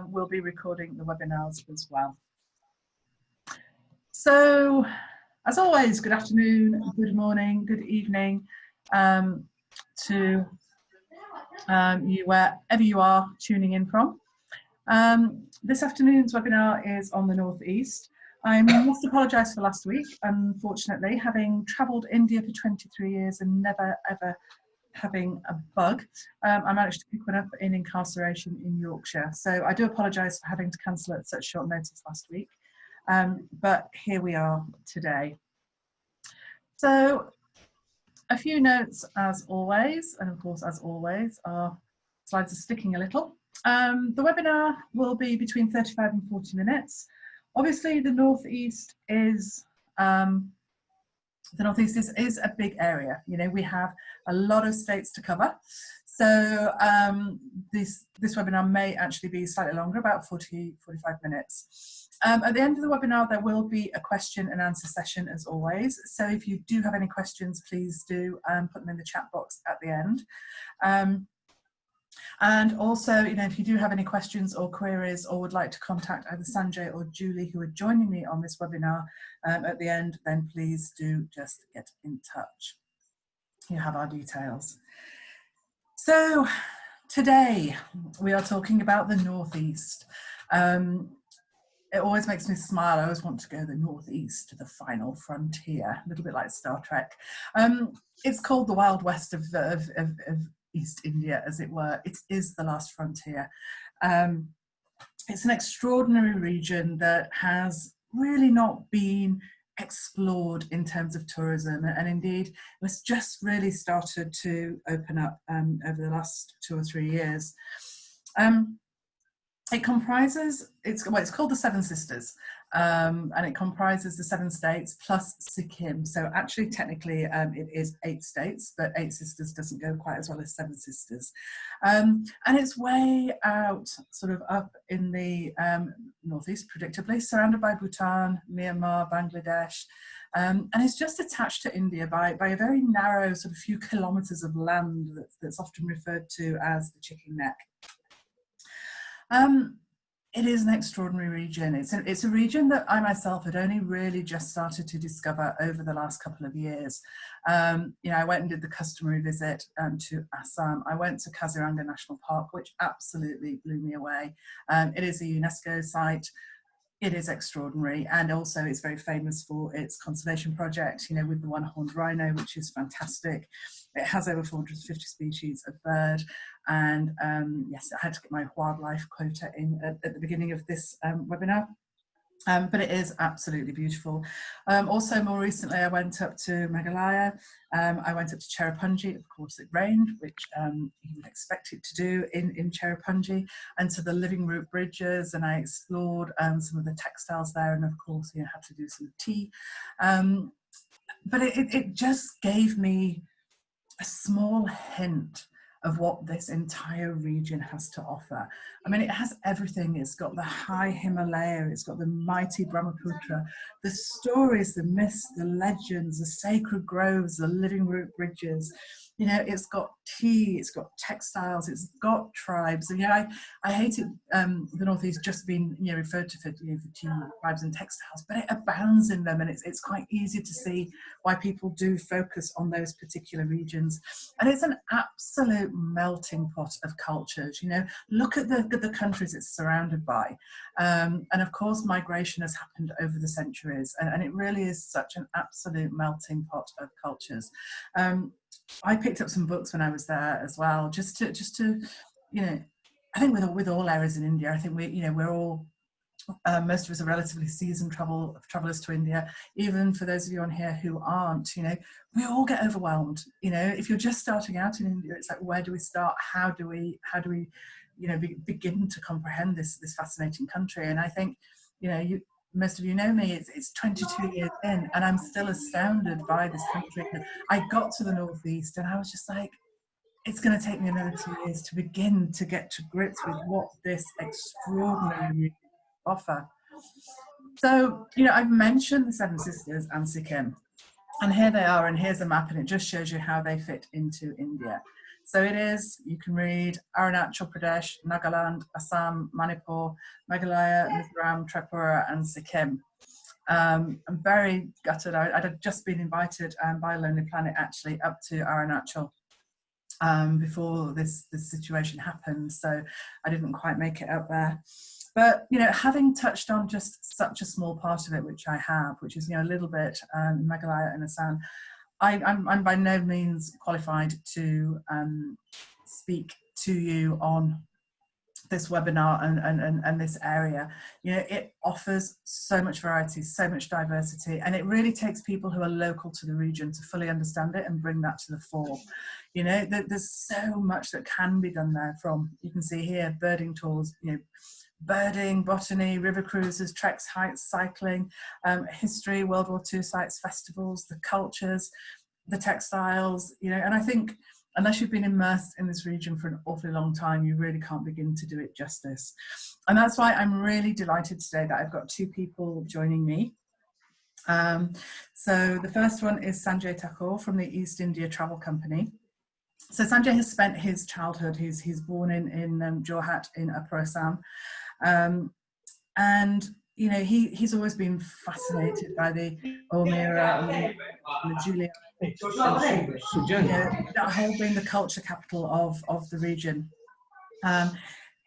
we'll be recording the webinars as well. So, as always, good afternoon, good morning, good evening to you wherever you are tuning in from. This afternoon's webinar is on the Northeast. I must apologise for last week. Unfortunately, having travelled India for 23 years and never ever having a bug, I managed to pick one up in incarceration in Yorkshire. So I do apologise for having to cancel at such short notice last week. But here we are today. So a few notes as always, and of course as always our slides are sticking a little. The webinar will be between 35 and 40 minutes. Obviously the Northeast is a big area. You know, we have a lot of states to cover. So this webinar may actually be slightly longer, about 45 minutes. At the end of the webinar, there will be a question and answer session as always. So if you do have any questions, please do put them in the chat box at the end. And also, you know, if you do have any questions or queries or would like to contact either Sanjay or Julie, who are joining me on this webinar at the end, then please do just get in touch. You have our details. So today we are talking about the Northeast. It always makes me smile. I always want to go the Northeast to the final frontier, a little bit like Star Trek. It's called the Wild West of East India, as it were. It is the last frontier. It's an extraordinary region that has really not been explored in terms of tourism, and indeed it was just really started to open up over the last 2 or 3 years. It comprises, it's called the Seven Sisters, and it comprises the 7 states plus Sikkim. So actually, technically, it is 8 states, but 8 sisters doesn't go quite as well as 7 sisters. And it's way out, sort of up in the Northeast, predictably, surrounded by Bhutan, Myanmar, Bangladesh, and it's just attached to India by a very narrow sort of few kilometres of land that's often referred to as the chicken neck. It is an extraordinary region. It's a region that I myself had only really just started to discover over the last couple of years. You know, I went and did the customary visit to Assam. I went to Kaziranga National Park, which absolutely blew me away. It is a UNESCO site. It is extraordinary, and also it's very famous for its conservation project, you know, with the one-horned rhino, which is fantastic. It has over 450 species of bird, and yes, I had to get my wildlife quota in at the beginning of this webinar. But it is absolutely beautiful. Also, more recently, I went up to Meghalaya. I went up to Cherrapunji. Of course, it rained, which you would expect it to do in Cherrapunji, and to the living root bridges. And I explored some of the textiles there, and of course, you know, had to do some tea. But it just gave me a small hint of what this entire region has to offer. I mean, it has everything. It's got the high Himalaya, it's got the mighty Brahmaputra, the stories, the myths, the legends, the sacred groves, the living root bridges. You know, it's got tea, it's got textiles, it's got tribes. And, you know, I hate it, the Northeast just being, you know, referred to for, you know, for tea, tribes and textiles, but it abounds in them, and it's quite easy to see why people do focus on those particular regions. And it's an absolute melting pot of cultures. You know, look at the countries it's surrounded by. And of course, migration has happened over the centuries, and it really is such an absolute melting pot of cultures. I picked up some books when I was there as well, just to, you know, I think with all areas in India, I think we're all, most of us are relatively seasoned travellers to India. Even for those of you on here who aren't, you know, we all get overwhelmed. You know, if you're just starting out in India, it's like, where do we start? How do we, you know, begin to comprehend this fascinating country? And I think, you know, most of you know me, it's 22 years in, and I'm still astounded by this country. I got to the Northeast and I was just like, it's going to take me another 2 years to begin to get to grips with what this extraordinary offer. So, you know, I've mentioned the Seven Sisters and Sikkim, and here they are, and here's a map, and it just shows you how they fit into India. So it is, you can read Arunachal Pradesh, Nagaland, Assam, Manipur, Meghalaya, Mizoram, Tripura and Sikkim. I'm very gutted. I'd just been invited by Lonely Planet actually up to Arunachal before this situation happened, so I didn't quite make it up there. But having touched on just such a small part of it, which I have, which is a little bit Meghalaya and Assam, I'm by no means qualified to speak to you on this webinar and this area. It offers so much variety, so much diversity, and it really takes people who are local to the region to fully understand it and bring that to the fore. There's so much that can be done there, from, you can see here, birding tours, birding, botany, river cruises, treks, hikes, cycling, history, World War II sites, festivals, the cultures, the textiles, and I think unless you've been immersed in this region for an awfully long time, you really can't begin to do it justice. And that's why I'm really delighted today that I've got two people joining me. So the first one is Sanjay Thakur from the East India Travel Company. So Sanjay has spent his childhood, he's born in Jorhat in Upper Assam. And he's always been fascinated by the Omira and the Julia, that whole being the culture capital of the region.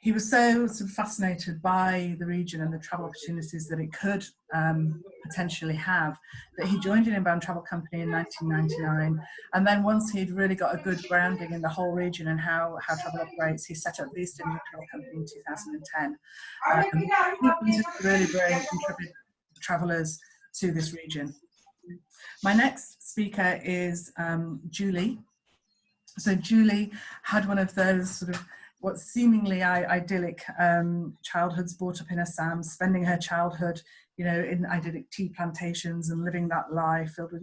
He was so sort of fascinated by the region and the travel opportunities that it could potentially have, that he joined an inbound travel company in 1999. And then once he'd really got a good grounding in the whole region and how travel operates, he set up the East India Travel Company in 2010. He wanted to really bring intrepid travellers to this region. My next speaker is Julie. So Julie had one of those sort of what seemingly idyllic childhoods, brought up in Assam, spending her childhood, in idyllic tea plantations and living that life, filled with,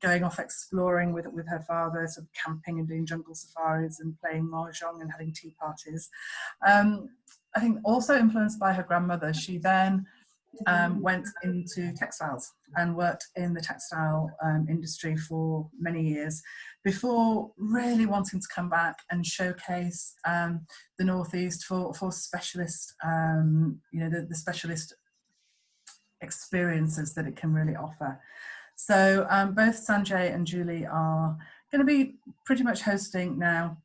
going off exploring with her father, sort of camping and doing jungle safaris and playing mahjong and having tea parties. I think also influenced by her grandmother, she then went into textiles and worked in the textile industry for many years before really wanting to come back and showcase the Northeast for specialist, the specialist experiences that it can really offer. So both Sanjay and Julie are going to be pretty much hosting now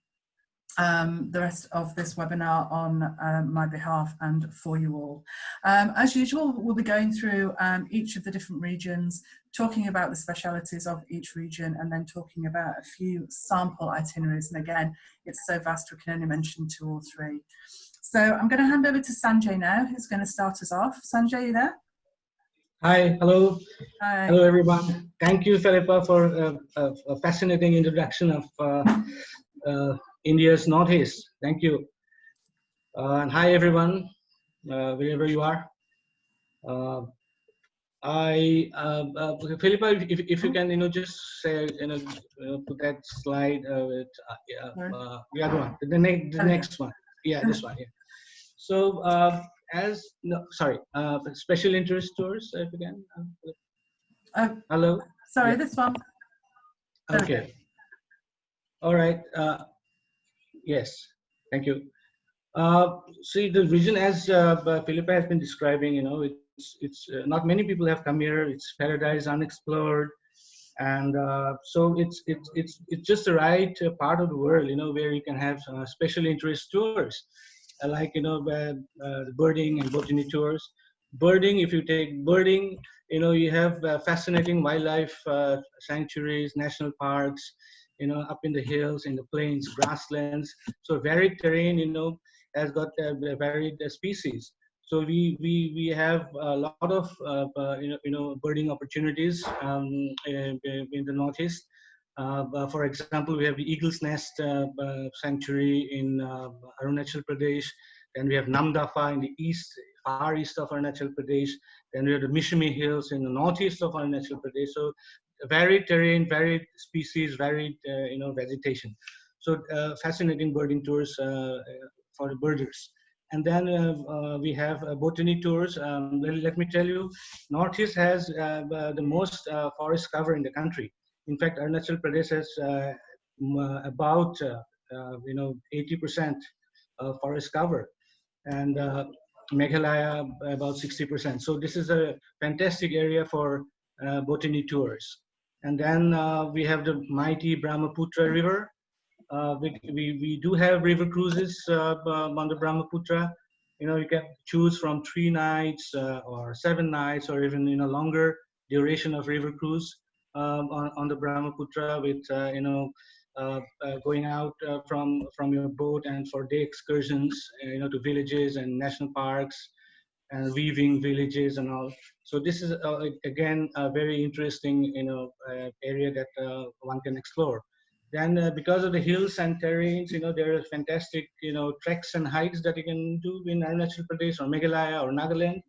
the rest of this webinar on my behalf and for you all. As usual, we'll be going through each of the different regions, talking about the specialities of each region, and then talking about a few sample itineraries. And again, it's so vast we can only mention 2 or 3. So I'm going to hand over to Sanjay now, who's going to start us off. Sanjay, you there? Hi, hello. Hi. Hello, everyone. Thank you, Philippa, for a fascinating introduction of India's Northeast. Thank you. And hi, everyone, wherever you are. Philippa, if you can, just say, put that slide with the other one, the next one. Yeah, this one. Yeah. So, special interest tours, if you can. Hello. Sorry, yeah. This one. Okay. All right. Yes. Thank you. See, the region, as Philippa has been describing, it's not many people have come here. It's paradise, unexplored, and so it's just the right part of the world, where you can have special interest tours, like birding and botany tours. Birding, if you take birding, you have fascinating wildlife sanctuaries, national parks, up in the hills, in the plains, grasslands. So varied terrain, has got varied species. So we have a lot of birding opportunities in the Northeast. For example, we have the Eagle's Nest Sanctuary in Arunachal Pradesh. Then we have Namdafa in the east, far east of Arunachal Pradesh. Then we have the Mishimi Hills in the northeast of Arunachal Pradesh. So varied terrain, varied species, varied vegetation. So fascinating birding tours for the birders. And then we have botany tours. Let me tell you, Northeast has the most forest cover in the country. In fact, Arunachal Pradesh has about 80% forest cover, and Meghalaya about 60%. So this is a fantastic area for botany tours. And then we have the mighty Brahmaputra River. We do have river cruises on the Brahmaputra. You can choose from 3 nights or 7 nights, or even longer duration of river cruise on the Brahmaputra, with going out from your boat and for day excursions, to villages and national parks and weaving villages and all. So this is again a very interesting area that one can explore. Then because of the hills and terrains, there are fantastic treks and hikes that you can do in Arunachal Pradesh or Meghalaya or Nagaland.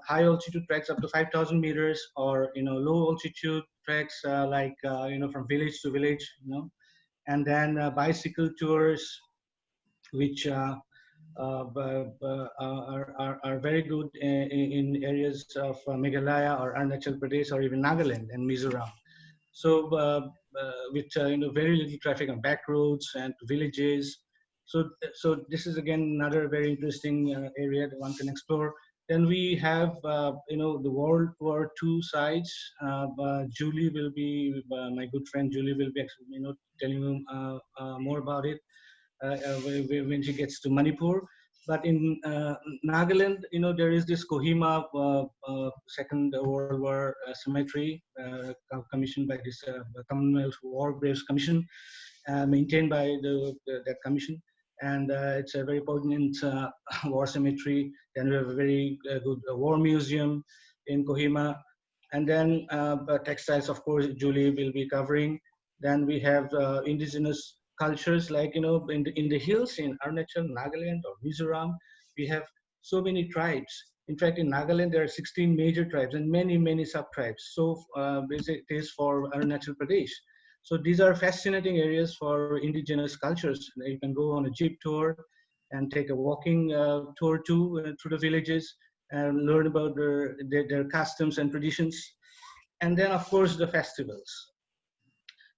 High altitude treks up to 5,000 meters, or low altitude treks from village to village, and then bicycle tours, which are very good in areas of Meghalaya or Arunachal Pradesh or even Nagaland and Mizoram. So with very little traffic on back roads and villages. So this is again another very interesting area that one can explore. Then we have the World War II sites. Julie will be my good friend Julie will be telling you more about it when she gets to Manipur. But in Nagaland, there is this Kohima Second World War Cemetery commissioned by this Commonwealth War Graves Commission, maintained by that commission. And it's a very poignant war cemetery. Then we have a very good war museum in Kohima. And then textiles, of course, Julie will be covering. Then we have indigenous cultures, like in the hills in Arunachal, Nagaland, or Mizoram. We have so many tribes. In fact, in Nagaland there are 16 major tribes and many sub-tribes. So it is for Arunachal Pradesh. So these are fascinating areas for indigenous cultures. You can go on a jeep tour and take a walking tour too through the villages and learn about their customs and traditions. And then, of course, the festivals.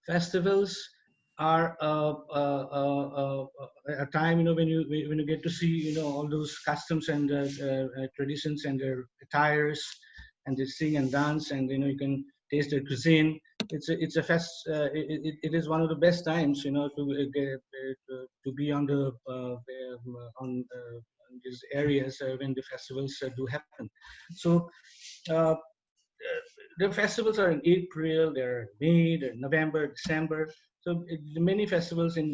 Festivals are a time when you get to see all those customs and traditions and their attires, and they sing and dance, and you can taste their cuisine. It's a fest. It is one of the best times to be on the on these areas when the festivals do happen. So. The festivals are in April, they're May, they're November, December. So many festivals in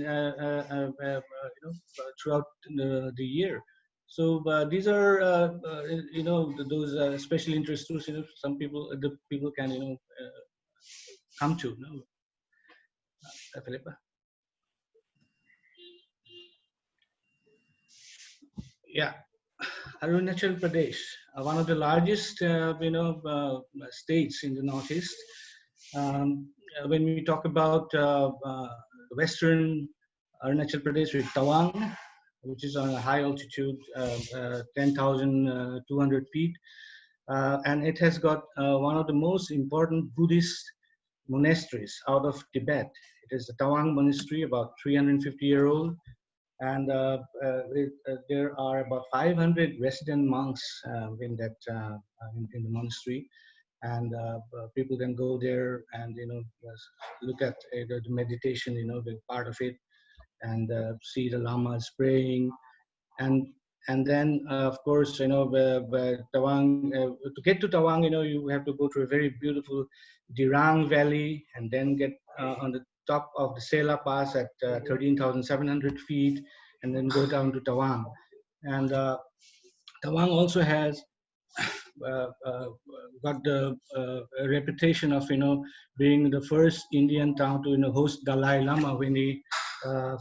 throughout the year. So these are those special interests. Some people, the people can come to. Philippa. Yeah. Arunachal Pradesh, one of the largest, states in the northeast. When we talk about western Arunachal Pradesh with Tawang, which is on a high altitude, 10,200 feet, and it has got one of the most important Buddhist monasteries out of Tibet. It is the Tawang Monastery, about 350-year-old. And there are about 500 resident monks in the monastery, and people can go there and look at the meditation, the part of it, and see the lamas praying, and then of course Tawang. To get to Tawang, you have to go to a very beautiful Dirang Valley, and then get on the top of the Sela Pass at 13,700 feet, and then go down to Tawang. And Tawang also has got the reputation of being the first Indian town to host Dalai Lama when he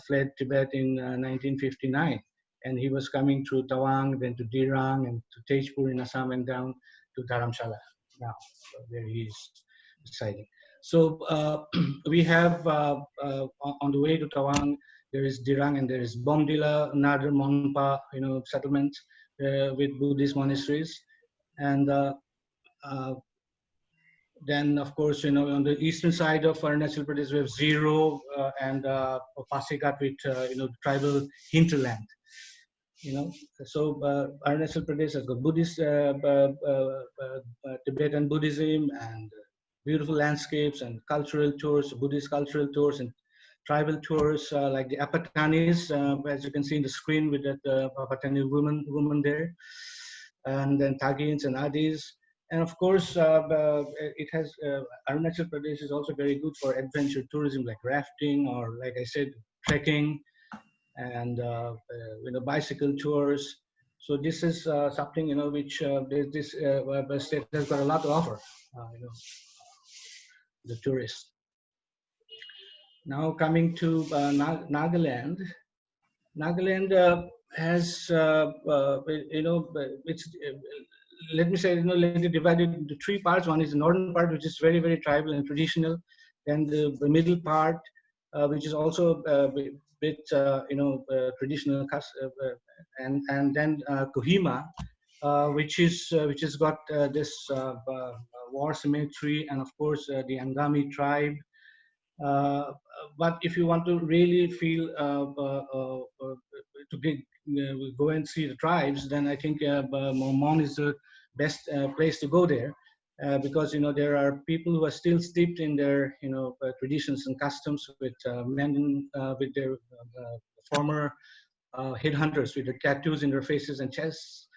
fled Tibet in 1959, and he was coming through Tawang, then to Dirang, and to Tejpur in Assam, and down to Dharamshala now, where he is residing. So we have on the way to Tawang, there is Dirang and there is Bomdila, Nadar Monpa, settlements with Buddhist monasteries, and Then, of course, on the eastern side of Arunachal Pradesh, we have Zero and Pasighat with, tribal hinterland. So Arunachal Pradesh has got Buddhist, Tibetan Buddhism, and beautiful landscapes and cultural tours, Buddhist cultural tours and tribal tours like the Apatanis, as you can see in the screen with that Apatani woman there, and then Thagins and Adis. And of course, it has Arunachal Pradesh is also very good for adventure tourism like rafting or, like I said, trekking and bicycle tours. So this is something which this state has got a lot to offer. The tourists. Now coming to Nagaland. Nagaland has it's let me say let it divided into three parts. One is the northern part, which is very, very tribal and traditional. Then the middle part, which is also bit traditional, and then Kohima, which has got this war cemetery, and of course the Angami tribe. But if you want to really feel go and see the tribes, then I think Mon is the best place to go there. Because there are people who are still steeped in their traditions and customs with men with their former headhunters with the tattoos in their faces and chests,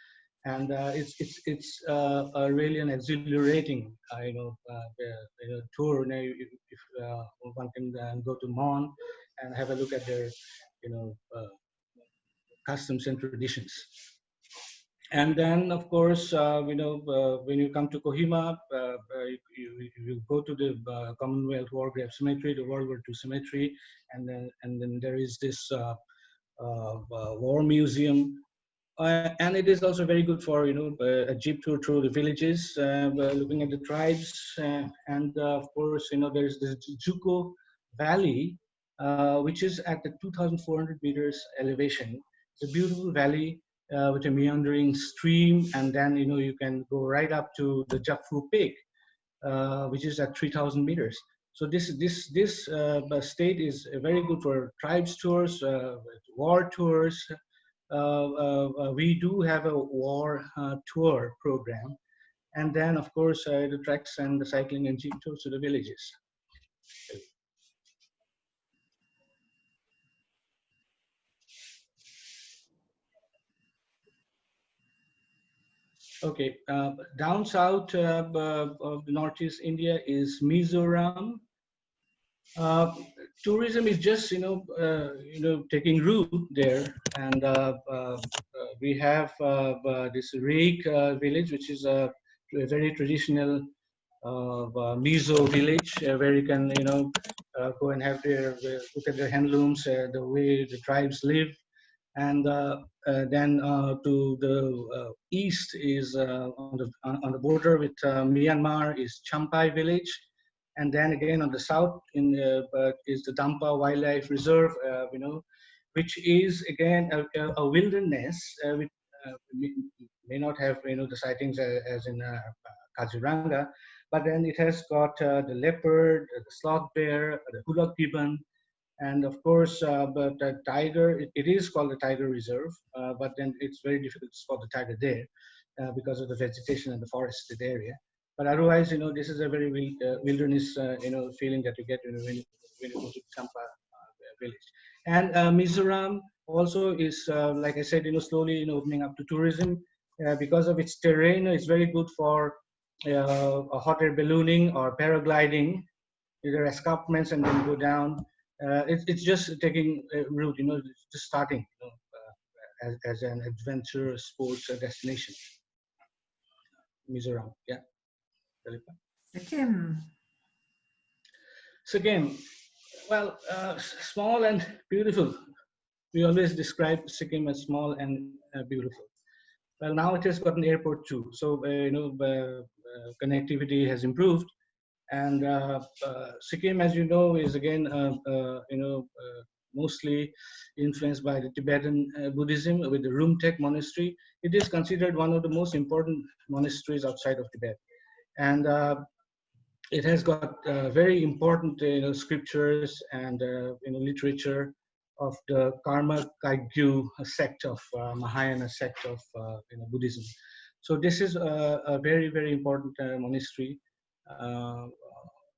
and it's really an exhilarating tour. If one can go to Mon and have a look at their customs and traditions. And then, of course, when you come to Kohima, you go to the Commonwealth War Grave Cemetery, the World War II cemetery, and then there is this war museum, and it is also very good for a jeep tour through the villages, looking at the tribes, and of course, there is this Juko Valley, which is at the 2,400 meters elevation. It's a beautiful valley with a meandering stream, and then you can go right up to the Jakfu Peak, which is at 3,000 meters. So this state is very good for tribes tours, war tours. We do have a war tour program, and then of course the treks and the cycling and jeep tours to the villages. Okay, down south of Northeast India is Mizoram. Tourism is just taking root there, and we have this Reik village, which is a very traditional Mizo village, where you can go and have look at their handlooms, the way the tribes live. And then to the east is on the border with Myanmar is Champai village, and then again on the south is the Dampa Wildlife Reserve, which is again a wilderness. Which may not have the sightings as in Kaziranga, but then it has got the leopard, the sloth bear, the hooded gibbon. And of course, but the tiger, it is called the tiger reserve, but then it's very difficult to spot the tiger there because of the vegetation and the forested area. But otherwise, this is a very wilderness, feeling that you get when you go to Champa village. And Mizoram also is, like I said, slowly opening up to tourism because of its terrain. It's very good for a hot air ballooning or paragliding. There are escarpments and then go down. It's just taking root, it's just starting as an adventure sports destination. Mizoram, yeah. Sikkim. Sikkim, well, small and beautiful. We always describe Sikkim as small and beautiful. Well, now it has got an airport too, so connectivity has improved. And Sikkim, as you know, is again, mostly influenced by the Tibetan Buddhism with the Rumtek monastery. It is considered one of the most important monasteries outside of Tibet. And it has got very important scriptures and literature of the Karma Kagyu sect of Mahayana sect of Buddhism. So this is a very, very important monastery uh,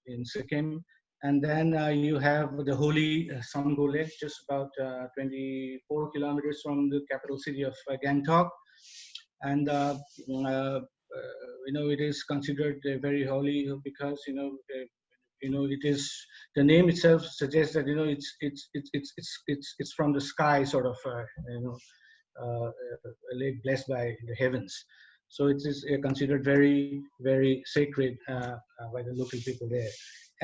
in Sikkim. And then you have the holy Samgole, just about 24 kilometers from the capital city of Gangtok. And it is considered very holy because it is, the name itself suggests that it's from the sky, sort of a lake blessed by the heavens. So it is considered very, very sacred by the local people there.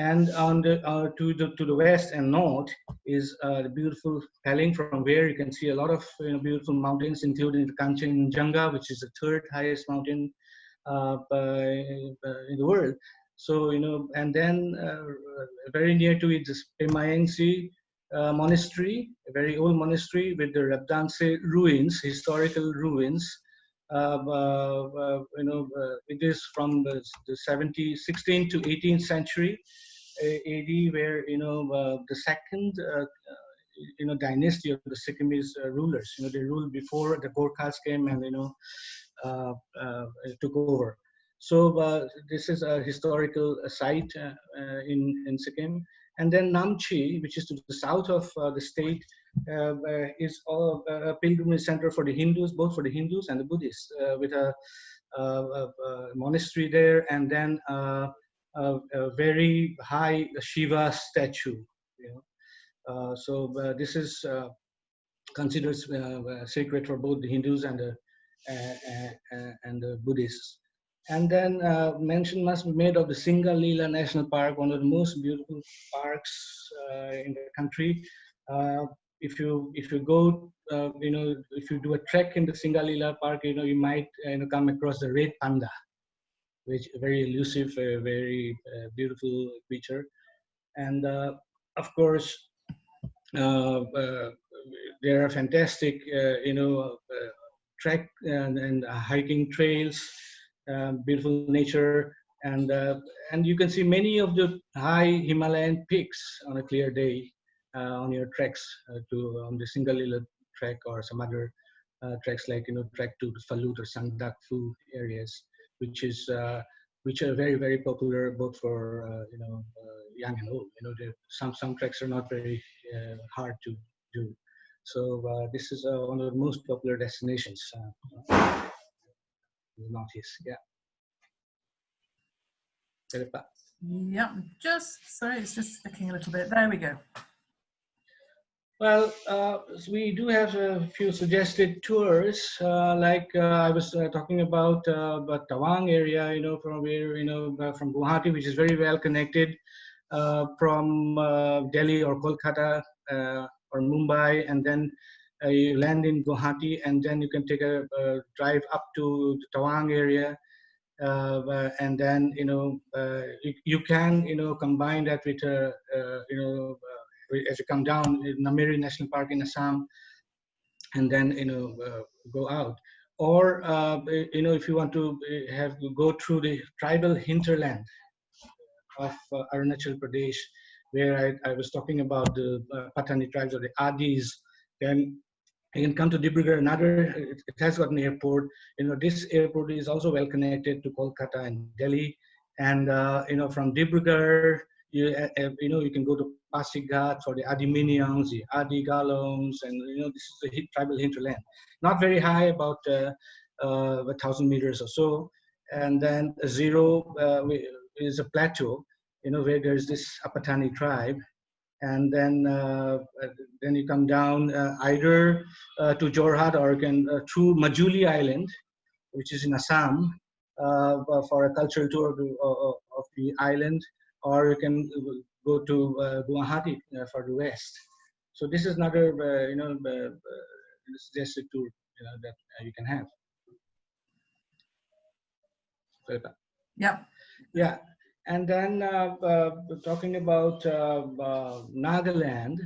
And on the to the west and north is the beautiful Paling, from where you can see a lot of beautiful mountains, including the Kanchenjunga, which is the third highest mountain in the world. So and then very near to it is Pemayengsi monastery, a very old monastery with the Rabdanse ruins, historical ruins. It is from the 16th to 18th century AD, where the second dynasty of the Sikkimese rulers. They ruled before the Gorkhas came and uh, uh, took over. So this is a historical site in Sikkim. And then Namchi, which is to the south of the state, is a pilgrimage center for the Hindus, both for the Hindus and the Buddhists, with a monastery there, and then a very high Shiva statue. This is considered sacred for both the Hindus and the Buddhists. And then mention must be made of the Singalila National Park, one of the most beautiful parks in the country. If you go, if you do a trek in the Singalila Park, you might come across the red panda, which is a very elusive, very beautiful creature. And of course, there are fantastic, trek and hiking trails, beautiful nature, and you can see many of the high Himalayan peaks on a clear day on your treks to on the Singalila trek or some other treks, like trek to the Falut or Sangdakfu areas, which are very, very popular both for young and old. Some treks are not very hard to do. So this is one of the most popular destinations in the Northeast. Yeah. Yeah, sorry, it's just sticking a little bit. There we go. Well, so we do have a few suggested tours, like I was talking about Tawang area, from where, from Guwahati, which is very well connected, from Delhi or Kolkata or Mumbai, and then you land in Guwahati, and then you can take a drive up to the Tawang area. And then you can combine that with as you come down in Namiri National Park in Assam, and then go out. Or if you want to go through the tribal hinterland of Arunachal Pradesh, where I was talking about the Patani tribes or the Adis, then you can come to Dibrugarh. It has got an airport. This airport is also well connected to Kolkata and Delhi. And from Dibrugarh, you can go to Pasighat for the Adi Minions, the Adi Galongs, and this is the tribal hinterland. Not very high, about 1,000 meters or so. And then zero is a plateau, where there's this Apatani tribe. And then you come down either to Jorhat, or you can through Majuli Island, which is in Assam, for a cultural tour of the island, or you can go to Guwahati for the west. So this is another suggested tour that you can have. Yeah. Yeah. And then talking about Nagaland,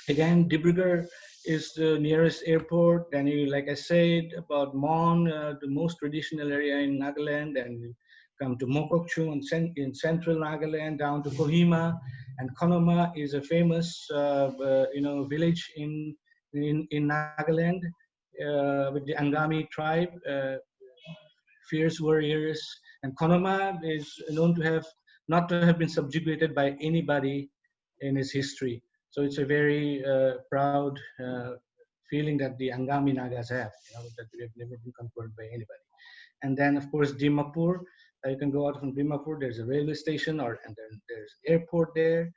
again, Dibrugarh is the nearest airport. Then you, like I said, about Mon, the most traditional area in Nagaland, and come to Mokokchung in central Nagaland, down to Kohima, and Konoma is a famous village in Nagaland with the Angami tribe, fierce warriors. And Konoma is known to have not to have been subjugated by anybody in its history. So it's a very proud feeling that the Angami Nagas have, that we have never been conquered by anybody. And then, of course, Dimapur. You can go out from Dimapur. There's a railway station, and then there's airport there.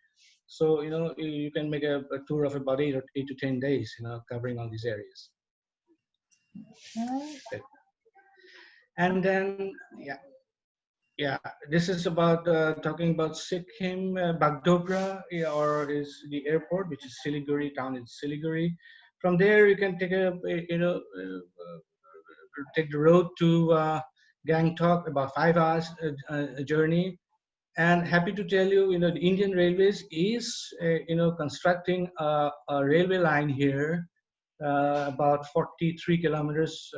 So you can make a tour of about 8 to 10 days, covering all these areas. Okay. And then, yeah, this is about talking about Sikkim, Bagdogra, or is the airport, which is Siliguri, town in Siliguri. From there, you can take take the road to Gangtok, about 5 hours a journey. And happy to tell you, the Indian Railways is, constructing a railway line here, about 43 kilometers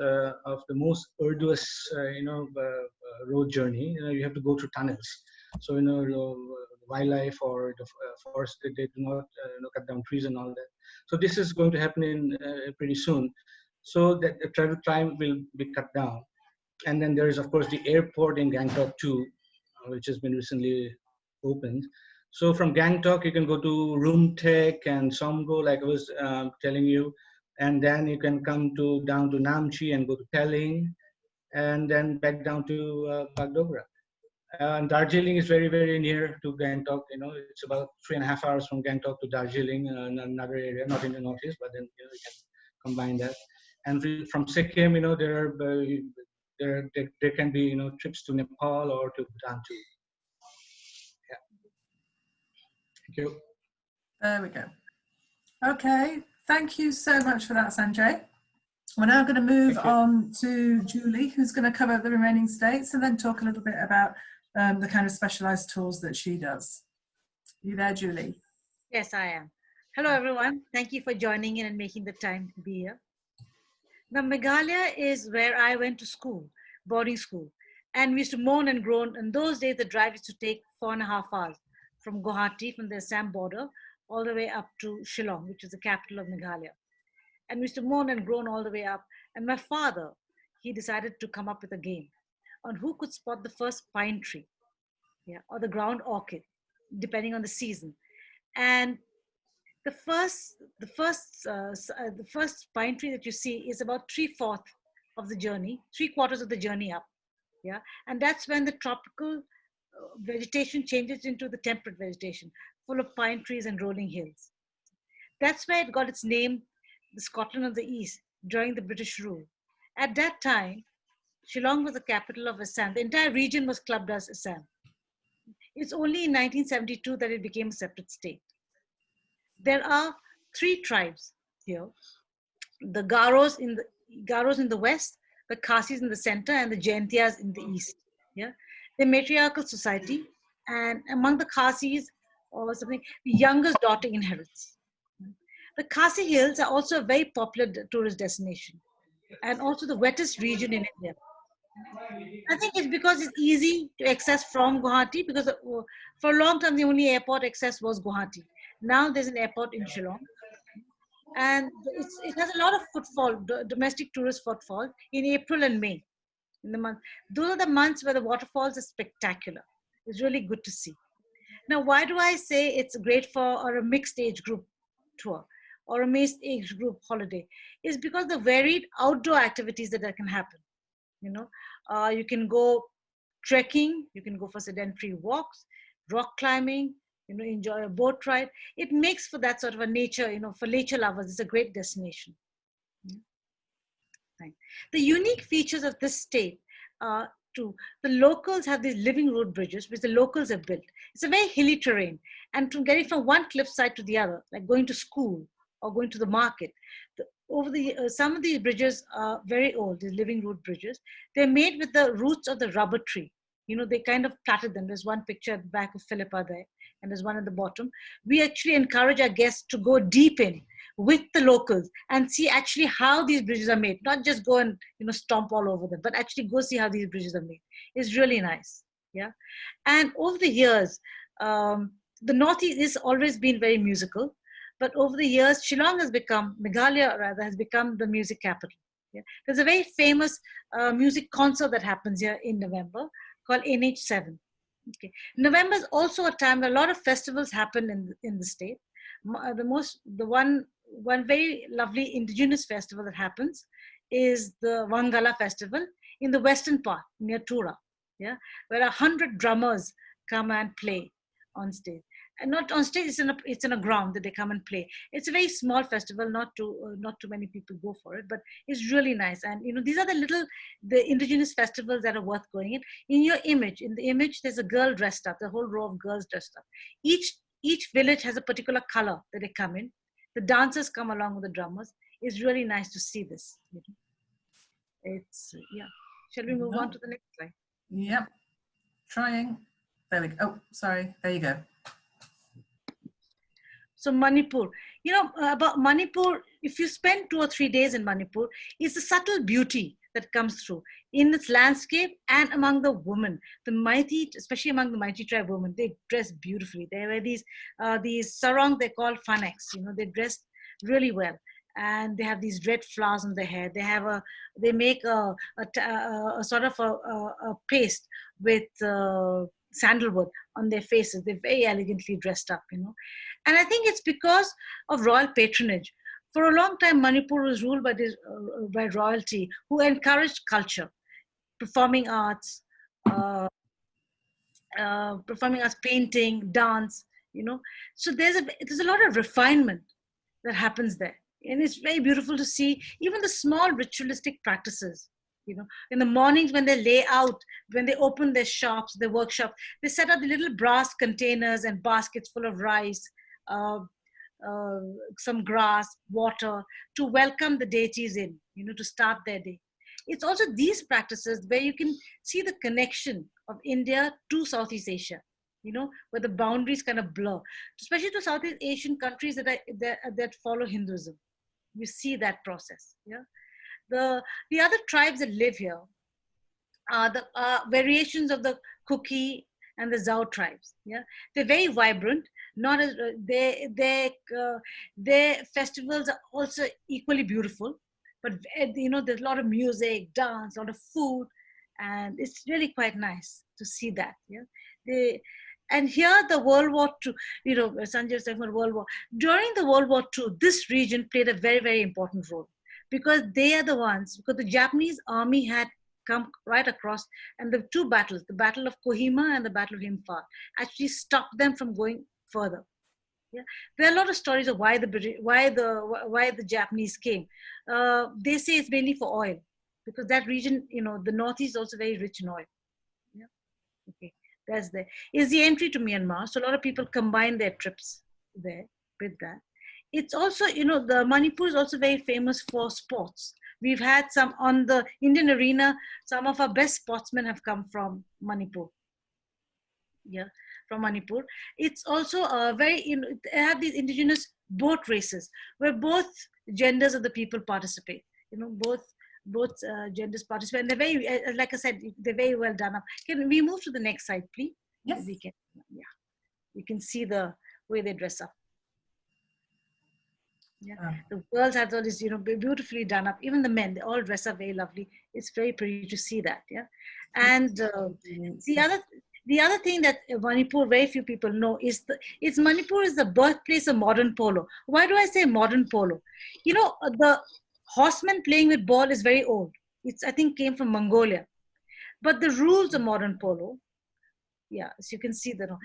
of the most arduous, road journey. You have to go through tunnels. So, wildlife or the forest, they do not cut down trees and all that. So this is going to happen in pretty soon. So that the travel time will be cut down. And then there is, of course, the airport in Gangtok too, which has been recently opened. So from Gangtok, you can go to Rumtek and Somgo, like I was telling you, and then you can come down to Namchi and go to Pelling, and then back down to Bagdogra. And Darjeeling is very, very near to Gangtok. It's about 3.5 hours from Gangtok to Darjeeling, another area, not in the northeast, but then you can combine that. And from Sikkim, there can be trips to Nepal or to Bhutan too. Yeah. Thank you. There we go. Okay, thank you so much for that, Sanjay. We're now going to move on to Julie, who's going to cover the remaining states and then talk a little bit about the kind of specialized tours that she does. Are you there, Julie? Yes, I am. Hello, everyone. Thank you for joining in and making the time to be here. Now, Meghalaya is where I went to school, boarding school, and we used to moan and groan. In those days, the drive used to take 4.5 hours from Guwahati, from the Assam border, all the way up to Shillong, which is the capital of Meghalaya. And we used to moan and groan all the way up. And my father, he decided to come up with a game on who could spot the first pine tree, or the ground orchid, depending on the season. And the first pine tree that you see is about 3/4 of the journey, 3/4 of the journey up, and that's when the tropical vegetation changes into the temperate vegetation, full of pine trees and rolling hills. That's where it got its name, the Scotland of the East, during the British rule. At that time, Shillong was the capital of Assam. The entire region was clubbed as Assam. It's only in 1972 that it became a separate state. There are 3 tribes here: the Garos in the west, the Khasis in the center, and the Jaintias in the east. The matriarchal society, and among the Khasis or something, the youngest daughter inherits. The Khasi Hills are also a very popular tourist destination, and also the wettest region in India. I think it's because it's easy to access from Guwahati, because for a long time the only airport access was Guwahati. Now there's an airport in Shillong, and it has a lot of footfall, domestic tourist footfall in April and May. In the month, those are the months where the waterfalls are spectacular. It's really good to see. Now, why do I say it's great for a mixed age group tour or a mixed age group holiday? Is because the varied outdoor activities that can happen. You can go trekking, you can go for sedentary walks, rock climbing, enjoy a boat ride. It makes for that sort of a nature, for nature lovers, it's a great destination. The unique features of this state are the locals have these living road bridges, which the locals have built. It's a very hilly terrain. And to getting from one cliffside to the other, like going to school or going to the market, some of these bridges are very old, these living road bridges. They're made with the roots of the rubber tree. They kind of platted them. There's one picture at the back of Philippa there, and there's one at the bottom. We actually encourage our guests to go deep in with the locals and see actually how these bridges are made. Not just go and stomp all over them, but actually go see how these bridges are made. It's really nice. Yeah. And over the years, the Northeast has always been very musical. But over the years, Meghalaya rather, has become the music capital. Yeah. There's a very famous music concert that happens here in November called NH7. Okay. November is also a time where a lot of festivals happen in the state. One very lovely indigenous festival that happens is the Wangala festival in the western part near Tura, yeah, where 100 drummers come and play on stage. And not on stage, it's in a ground that they come and play. It's a very small festival, not too many people go for it, but it's really nice. And these are the indigenous festivals that are worth going in. In the image, there's a girl dressed up, the whole row of girls dressed up. Each village has a particular color that they come in. The dancers come along with the drummers. It's really nice to see this. It's, yeah. Shall we move on to the next slide? Yep. Trying. There we go. Oh, sorry. There you go. So Manipur, about Manipur, if you spend 2 or 3 days in Manipur, it's the subtle beauty that comes through in its landscape and among the women. The mighty, especially among the mighty tribe women, they dress beautifully. They wear these sarong, they call fanaks. They dress really well. And they have these red flowers on their hair. They make a sort of a paste with sandalwood on their faces. They're very elegantly dressed up, And I think it's because of royal patronage. For a long time, Manipur was ruled by royalty, who encouraged culture, performing arts, painting, dance. So there's a lot of refinement that happens there. And it's very beautiful to see even the small ritualistic practices. In the mornings when they open their shops, their workshops, they set up the little brass containers and baskets full of rice, some grass, water, to welcome the deities in, to start their day. It's also these practices where you can see the connection of India to Southeast Asia, where the boundaries kind of blur, especially to Southeast Asian countries that follow Hinduism. You see that process. Yeah. The other tribes that live here are the variations of the Kuki and the Zhao tribes. Yeah, they're very vibrant. Not as their festivals are also equally beautiful, but there's a lot of music, dance, a lot of food, and it's really quite nice to see that. Yeah, and here the World War II, Sanjay was talking about World War. During the World War II, this region played a very, very important role because because the Japanese army had come right across, and the two battles, the Battle of Kohima and the Battle of Imphal, actually stopped them from going further. Yeah, there are a lot of stories of why the Japanese came. They say it's mainly for oil, because that region, the Northeast is also very rich in oil. Yeah, okay. That's there. Is the entry to Myanmar. So a lot of people combine their trips there with that. It's also, the Manipur is also very famous for sports. We've had some on the Indian arena. Some of our best sportsmen have come from Manipur. Yeah, from Manipur. It's also they have these indigenous boat races where both genders of the people participate. Both genders participate, and they're very, like I said, they're very well done up. Can we move to the next slide, please? Yes. We can. Yeah, you can see the way they dress up. Yeah, the girls have all this, beautifully done up. Even the men, they all dress up very lovely. It's very pretty to see that. Yeah, and the other thing that Manipur very few people know is Manipur is the birthplace of modern polo. Why do I say modern polo? The horseman playing with ball is very old. I think came from Mongolia, but the rules of modern polo, yeah, as you can see the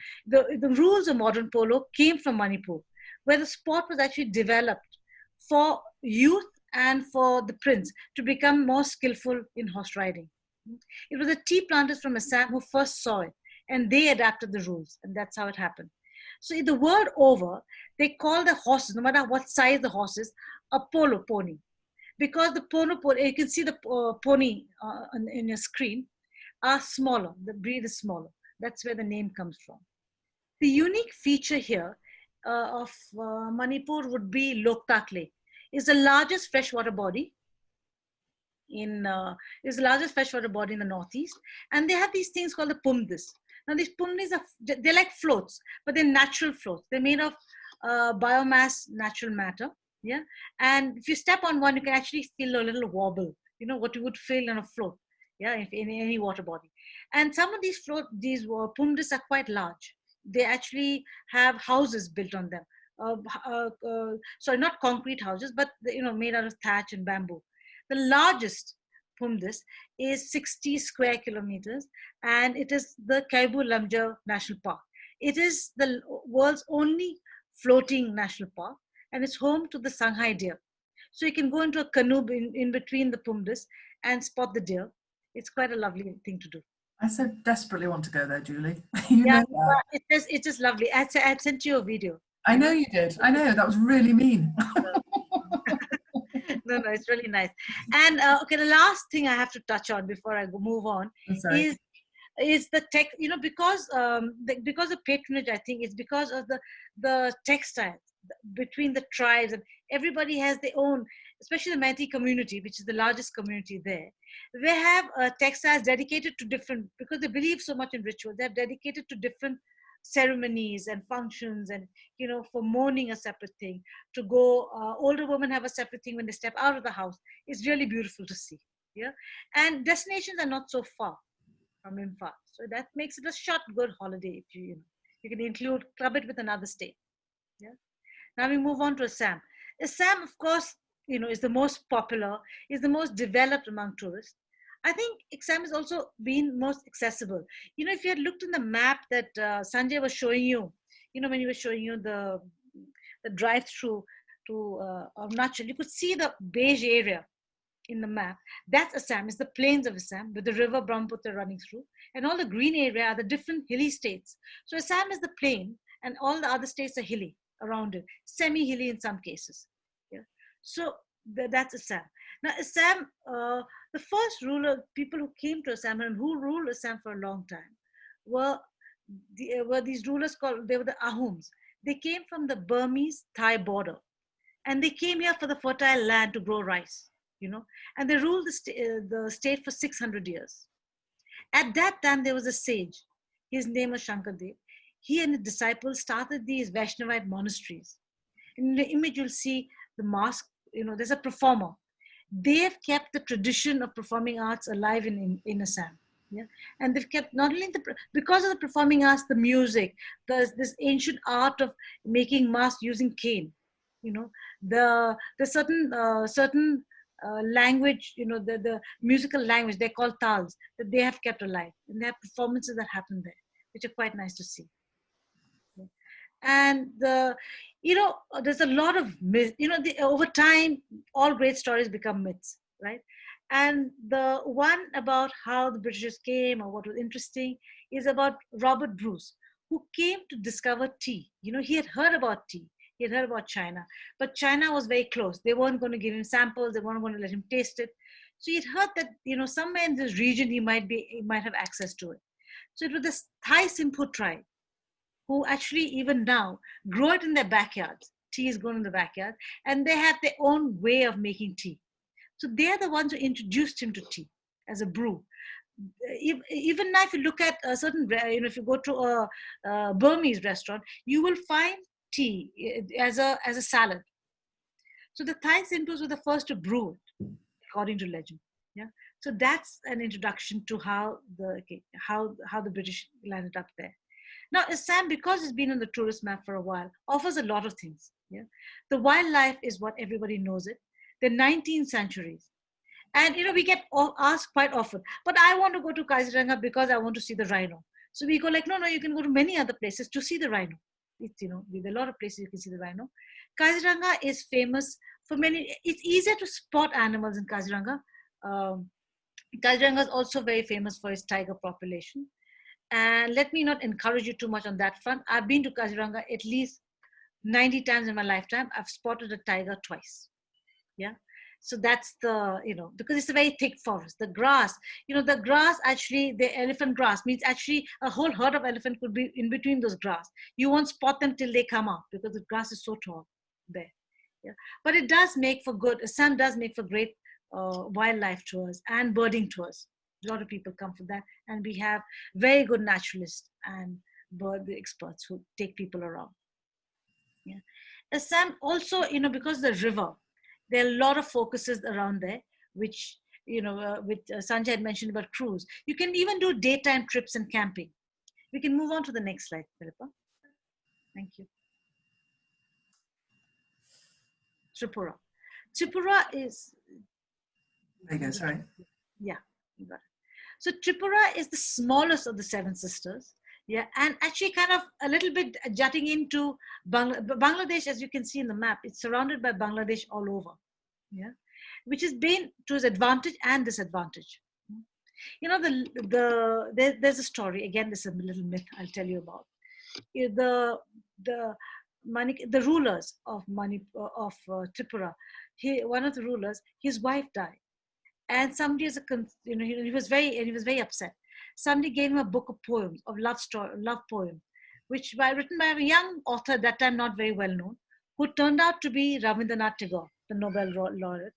rules of modern polo came from Manipur, where the sport was actually developed for youth and for the prince to become more skillful in horse riding. It was the tea planters from Assam who first saw it, and they adapted the rules, and that's how it happened. So the world over, they call the horses, no matter what size the horse is, a polo pony. Because the polo, you can see the pony in your screen, are smaller. The breed is smaller. That's where the name comes from. The unique feature here of Manipur would be Loktak Lake. It's the largest freshwater body is the largest freshwater body in the northeast, and they have these things called the pumdis. Now these pumdis they're like floats, but they're natural floats. They're made of biomass, natural matter. Yeah, and if you step on one, you can actually feel a little wobble. You know what you would feel on a float. Yeah, if in any water body. And some of these pumdis are quite large. They actually have houses built on them. Sorry, not concrete houses, but made out of thatch and bamboo. The largest pumdis is 60 square kilometers, and it is the Kaibu Lamjau National Park. It is the world's only floating national park, and it's home to the Shanghai deer. So you can go into a canoe in between the pumdis and spot the deer. It's quite a lovely thing to do. I so desperately want to go there, Julie. You Yeah, know that. it's just lovely. I sent you a video. I know you did. I know, that was really mean. No, it's really nice. And okay, the last thing I have to touch on before I move on is the tech. Because of patronage, I think it's because of the textiles between the tribes, and everybody has their own, especially the Metis community, which is the largest community there. They have textiles dedicated to different, because they believe so much in ritual, they're dedicated to different ceremonies and functions, and for mourning a separate thing, to go older women have a separate thing when they step out of the house. It's really beautiful to see. Yeah, and destinations are not so far from Imphal, so that makes it a short good holiday. If you club it with another state. Yeah. Now we move on to Assam. Assam, of course, is the most popular, is the most developed among tourists. I think Assam has also been most accessible. If you had looked in the map that Sanjay was showing you, when he was showing you the drive-through to Arunachal, you could see the beige area in the map. That's Assam. It's the plains of Assam with the river Brahmaputra running through. And all the green area are the different hilly states. So Assam is the plain, and all the other states are hilly around it, semi-hilly in some cases. Yeah. So that's Assam. Now Assam, the first people who came to Assam and who ruled Assam for a long time were these rulers they were the Ahoms. They came from the Burmese-Thai border, and they came here for the fertile land to grow rice, and they ruled the state for 600 years. At that time, there was a sage. His name was Shankardev. He and his disciples started these Vaishnavite monasteries. In the image, you'll see the mask, there's a performer. They have kept the tradition of performing arts alive in Assam. Yeah? And they've kept not only because of the performing arts, the music, there's this ancient art of making masks using cane. The certain language, the musical language, they're called tals, that they have kept alive. And they have performances that happen there, which are quite nice to see. And there's a lot of myth. Over time, all great stories become myths, right? And the one about how the Britishers came, or what was interesting, is about Robert Bruce, who came to discover tea. He had heard about tea. He had heard about China, but China was very close. They weren't going to give him samples. They weren't going to let him taste it. So he'd heard that, somewhere in this region, he might have access to it. So it was this Thai Simphu tribe who actually even now grow it in their backyards. Tea is grown in the backyard, and they have their own way of making tea. So they're the ones who introduced him to tea as a brew. Even now, if you look at a certain, if you go to a Burmese restaurant, you will find tea as a salad. So the Thai Simpus were the first to brew it, according to legend. Yeah. So that's an introduction to how the British landed up there. Now, Assam, because it's been on the tourist map for a while, offers a lot of things. Yeah, the wildlife is what everybody knows it. The 19 sanctuaries, and we get asked quite often. But I want to go to Kaziranga because I want to see the rhino. So we go like, no, you can go to many other places to see the rhino. It's there are a lot of places you can see the rhino. Kaziranga is famous for many. It's easier to spot animals in Kaziranga. Kaziranga is also very famous for its tiger population. And let me not encourage you too much on that front. I've been to Kaziranga at least 90 times in my lifetime. I've spotted a tiger twice. Yeah. So that's because it's a very thick forest. The grass, the grass actually, the elephant grass means actually a whole herd of elephant could be in between those grass. You won't spot them till they come out because the grass is so tall there. Yeah. But it does make for Assam does make for great wildlife tours and birding tours. A lot of people come for that, and we have very good naturalists and bird experts who take people around. Yeah. Assam also, because the river, there are a lot of focuses around there, which, which Sanjay had mentioned about cruise. You can even do daytime trips and camping. We can move on to the next slide, Philippa. Thank you. Tripura. Tripura is... There you go, sorry. Yeah, you got it. So Tripura is the smallest of the seven sisters. Yeah, and actually kind of a little bit jutting into Bangladesh, as you can see in the map. It's surrounded by Bangladesh all over. Yeah, which has been to its advantage and disadvantage. There's a story, again, this is a little myth I'll tell you about. The rulers of Tripura, one of the rulers, his wife died, and somebody he was very upset. Somebody gave him a book of poems, of love poems, written by a young author, that time not very well known, who turned out to be Rabindranath Tagore, the Nobel laureate.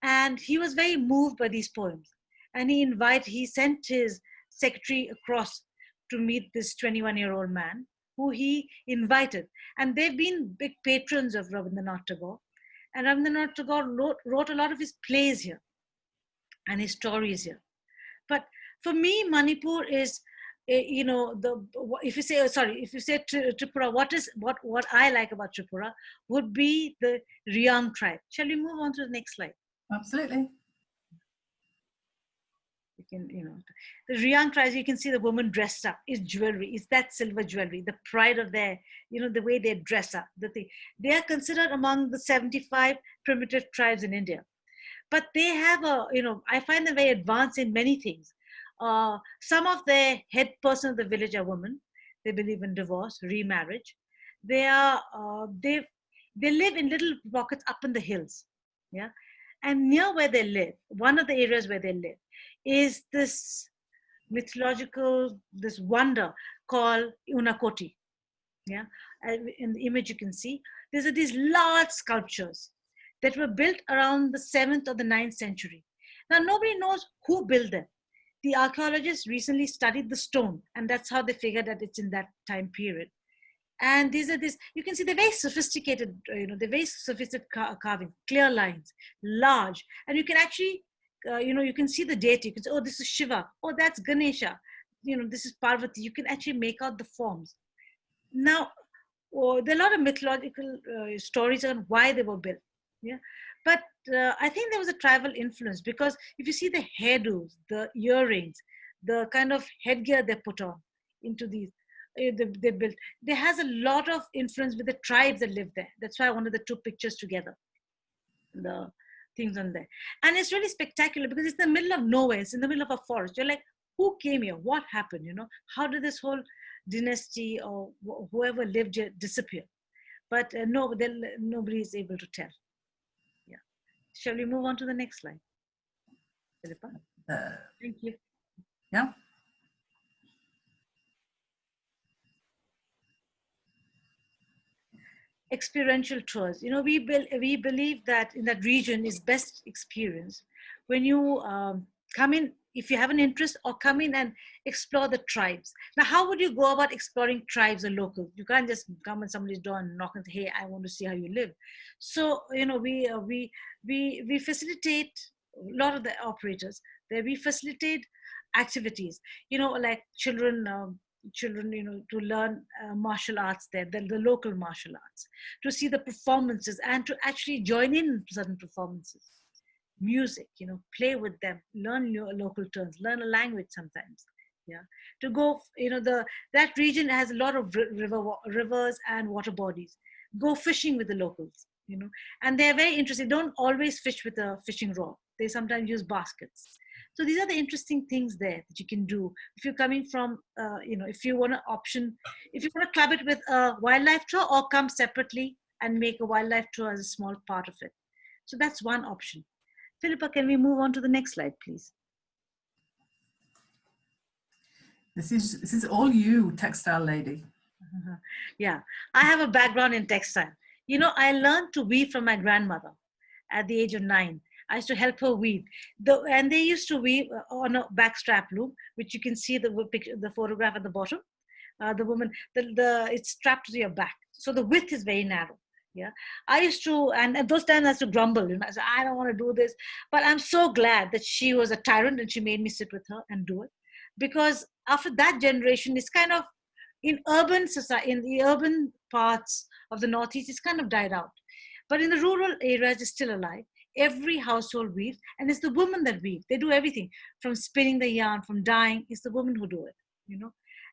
And he was very moved by these poems. And he sent his secretary across to meet this 21-year-old man, who he invited. And they've been big patrons of Rabindranath Tagore. And Rabindranath Tagore wrote a lot of his plays here and his stories here. But for me, Manipur is, if you say Tripura, what I like about Tripura would be the Riang tribe. Shall we move on to the next slide? Absolutely. You can, the Riang tribes, you can see the woman dressed up, is jewelry, is that silver jewelry, the pride of their, the way they dress up. They are considered among the 75 primitive tribes in India. But they have I find them very advanced in many things. Some of their head person of the village are women. They believe in divorce, remarriage. They live in little pockets up in the hills. Yeah. And near where they live, one of the areas where they live is this mythological, this wonder called Unakoti. Yeah. In the image you can see, these large sculptures that were built around the 7th or the 9th century. Now, nobody knows who built them. The archaeologists recently studied the stone, and that's how they figured that it's in that time period. And you can see they're very sophisticated, they're very sophisticated carving, clear lines, large. And you can actually, you can see the deity. You can say, oh, this is Shiva. Oh, that's Ganesha. This is Parvati. You can actually make out the forms. Now, there are a lot of mythological stories on why they were built. Yeah, but I think there was a tribal influence, because if you see the hairdos, the earrings, the kind of headgear they put on into these, they built, there has a lot of influence with the tribes that live there. That's why I wanted the two pictures together, the things on there. And it's really spectacular because it's in the middle of nowhere. It's in the middle of a forest. You're like, who came here? What happened? How did this whole dynasty or whoever lived here disappear? But nobody is able to tell. Yeah. Shall we move on to the next slide? Philippa? Thank you. Yeah. Experiential tours. We believe that in that region is best experienced when you come in, if you have an interest, or come in and explore the tribes. Now, how would you go about exploring tribes or locals? You can't just come on somebody's door and knock and say, hey, I want to see how you live. So, we facilitate, a lot of the operators there, we facilitate activities, like children, to learn martial arts there, the local martial arts, to see the performances and to actually join in certain performances. Music, play with them, learn your local terms, learn a language sometimes. Yeah, to go, that region has a lot of rivers and water bodies. Go fishing with the locals, and they're very interested. They don't always fish with a fishing rod. They sometimes use baskets. So these are the interesting things there that you can do if you're coming from, if you want to club it with a wildlife tour, or come separately and make a wildlife tour as a small part of it. So that's one option. Philippa, can we move on to the next slide, please? This is all you, textile lady. Yeah, I have a background in textile. I learned to weave from my grandmother at the age of 9. I used to help her weave. And they used to weave on a backstrap loom, which you can see the photograph at the bottom. The woman, it's strapped to your back. So the width is very narrow. Yeah, I used to, and at those times I used to grumble. I said, I don't want to do this. But I'm so glad that she was a tyrant and she made me sit with her and do it. Because after that generation, it's kind of, in urban society, in the urban parts of the Northeast, it's kind of died out. But in the rural areas, it's still alive. Every household weaves, and it's the women that weave. They do everything from spinning the yarn, from dyeing. It's the women who do it,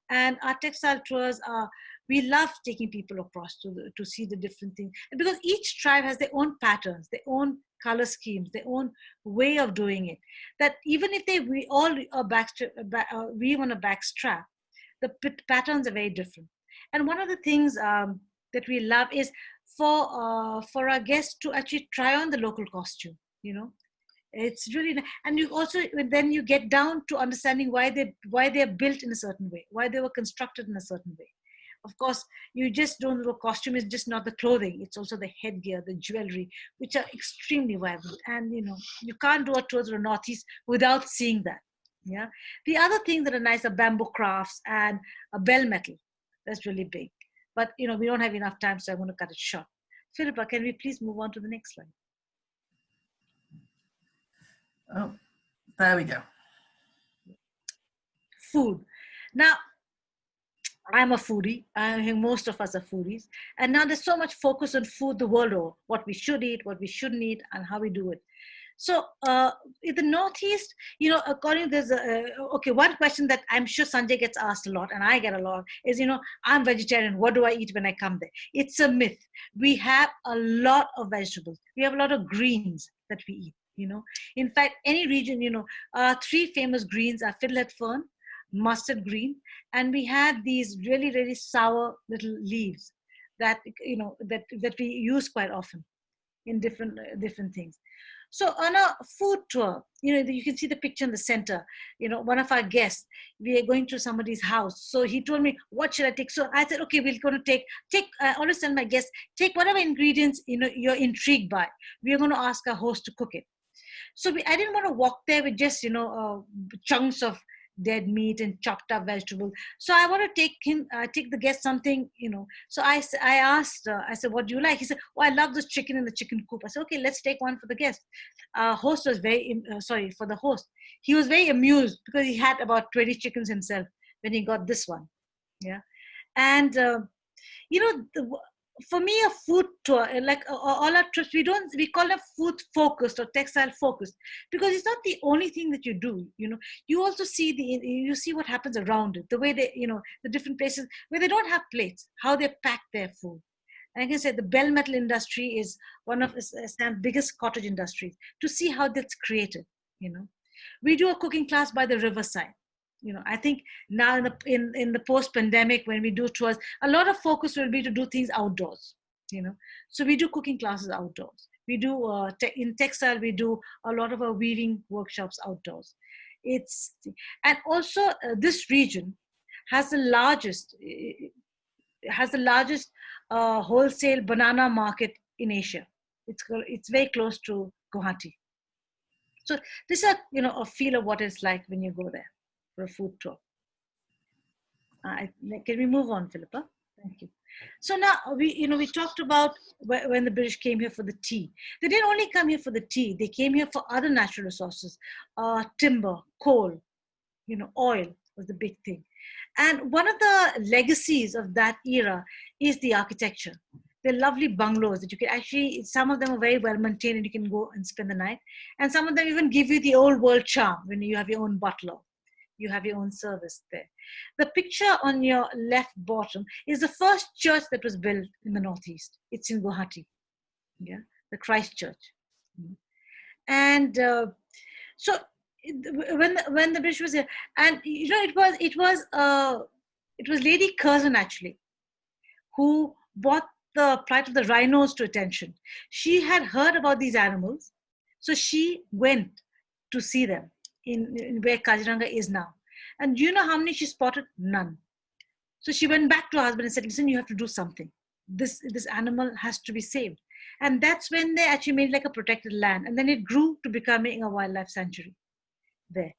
And our textile tours are, we love taking people across to see the different things. And because each tribe has their own patterns, their own color schemes, their own way of doing it, that even if we all weave on a back strap, the patterns are very different. And one of the things that we love is for our guests to actually try on the local costume, It's really, and you also, then you get down to understanding why they're built in a certain way, why they were constructed in a certain way. Of course, you just don't know, costume is just not the clothing, it's also the headgear, the jewelry, which are extremely vibrant. And you can't do a tour to the Northeast without seeing that. Yeah. The other things that are nice are bamboo crafts and a bell metal. That's really big. But we don't have enough time, so I'm going to cut it short. Philippa, can we please move on to the next slide? Oh, there we go. Food. Now, I'm a foodie. I think most of us are foodies. And now there's so much focus on food the world over, what we should eat, what we shouldn't eat, and how we do it. So in the Northeast, according to there's one question that I'm sure Sanjay gets asked a lot, and I get a lot, is, I'm vegetarian. What do I eat when I come there? It's a myth. We have a lot of vegetables. We have a lot of greens that we eat. In fact, any region, three famous greens are fiddlehead fern, mustard green, and we had these really, really sour little leaves that that we use quite often in different things. So on a food tour, you can see the picture in the center. One of our guests, we are going to somebody's house. So he told me, what should I take? So I said, okay, we're going to take, I always tell my guests, take whatever ingredients, you're intrigued by. We are going to ask our host to cook it. So I didn't want to walk there with just, chunks of dead meat and chopped up vegetables. So I want to take the guest something, So I asked, I said, what do you like? He said, oh, I love this chicken in the chicken coop. I said, okay, let's take one for the guest. Host was for the host. He was very amused because he had about 20 chickens himself when he got this one. Yeah. And, for me, a food tour, like all our trips, we call them food focused or textile focused, because it's not the only thing that you do. You also see you see what happens around it, the way they, the different places where they don't have plates, how they pack their food. And like I said, the bell metal industry is one of Sam's biggest cottage industries. To see how that's created, we do a cooking class by the riverside. I think now in the post-pandemic, when we do tours, a lot of focus will be to do things outdoors, So we do cooking classes outdoors. We do, in textile, we do a lot of our weaving workshops outdoors. And also this region has the largest wholesale banana market in Asia. It's very close to Guwahati. So this is a feel of what it's like when you go there for a food tour. Can we move on, Philippa? Thank you. So now we talked about when the British came here for the tea. They didn't only come here for the tea. They came here for other natural resources, timber, coal, oil was the big thing. And one of the legacies of that era is the architecture. They're lovely bungalows that you can actually, some of them are very well maintained and you can go and spend the night. And some of them even give you the old world charm when you have your own butler. You have your own service there. The picture on your left bottom is the first church that was built in the Northeast. It's in Guwahati, the Christ Church. And so when the British was here, and it was Lady Curzon actually who brought the plight of the rhinos to attention. She had heard about these animals, so she went to see them in where Kaziranga is now. And do you know how many she spotted? None. So she went back to her husband and said, listen, you have to do something. This animal has to be saved. And that's when they actually made like a protected land. And then it grew to becoming a wildlife sanctuary there.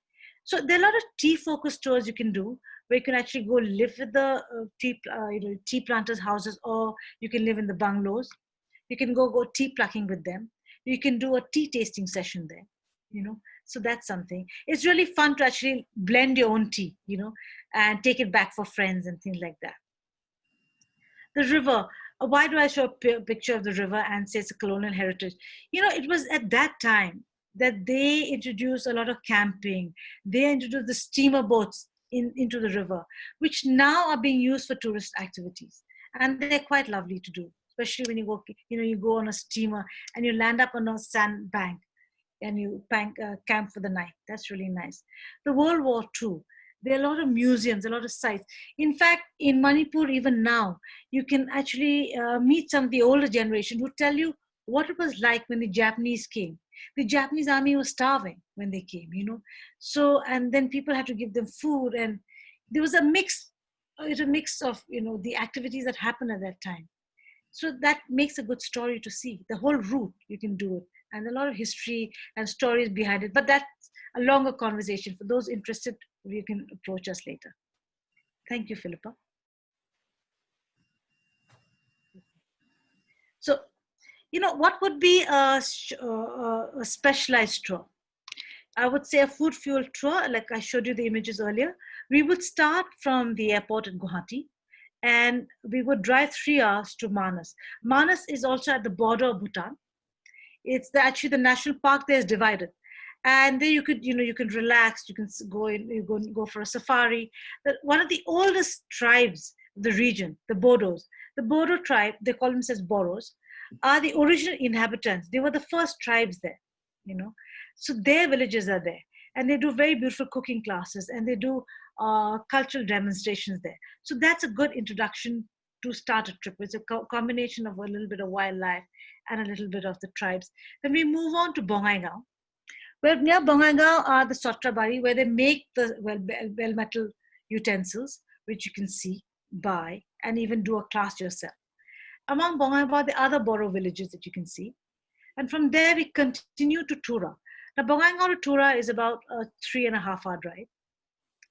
So there are a lot of tea-focused tours you can do, where you can actually go live with the tea planters' houses, or you can live in the bungalows. You can go tea plucking with them. You can do a tea tasting session there, you know. So that's something. It's really fun to actually blend your own tea, you know, and take it back for friends and things like that. The river. Why do I show a picture of the river and say it's a colonial heritage? You know, it was at that time that they introduced a lot of camping. They introduced the steamer boats into the river, which now are being used for tourist activities. And they're quite lovely to do, especially when you go on a steamer and you land up on a sandbank and you camp for the night. That's really nice. The World War II. There are a lot of museums, a lot of sites. In fact, in Manipur, even now, you can actually meet some of the older generation who tell you what it was like when the Japanese came. The Japanese army was starving when they came, you know. So, and then people had to give them food, and there was a mix of, you know, the activities that happened at that time. So that makes a good story to see. The whole route, you can do it. And a lot of history and stories behind it. But that's a longer conversation. For those interested, you can approach us later. Thank you, Philippa. So, you know, what would be a specialized tour? I would say a food fuel tour, like I showed you the images earlier. We would start from the airport in Guwahati, and we would drive 3 hours to Manas. Manas is also at the border of Bhutan. It's actually the national park there is divided. And there you can relax, you can go for a safari. One of the oldest tribes of the region, the Bodos, the Bodo tribe, they call themselves Boros, are the original inhabitants. They were the first tribes there, you know. So their villages are there. And they do very beautiful cooking classes, and they do cultural demonstrations there. So that's a good introduction to start a trip. It's a combination of a little bit of wildlife and a little bit of the tribes. Then we move on to Bongaigaon. Well, near Bongaigaon are the Sotrabari, where they make the well metal utensils, which you can see, buy, and even do a class yourself. Among Bongaigaon, the other Boro villages that you can see. And from there, we continue to Tura. Now, Bongaigaon to Tura is about a 3.5-hour drive.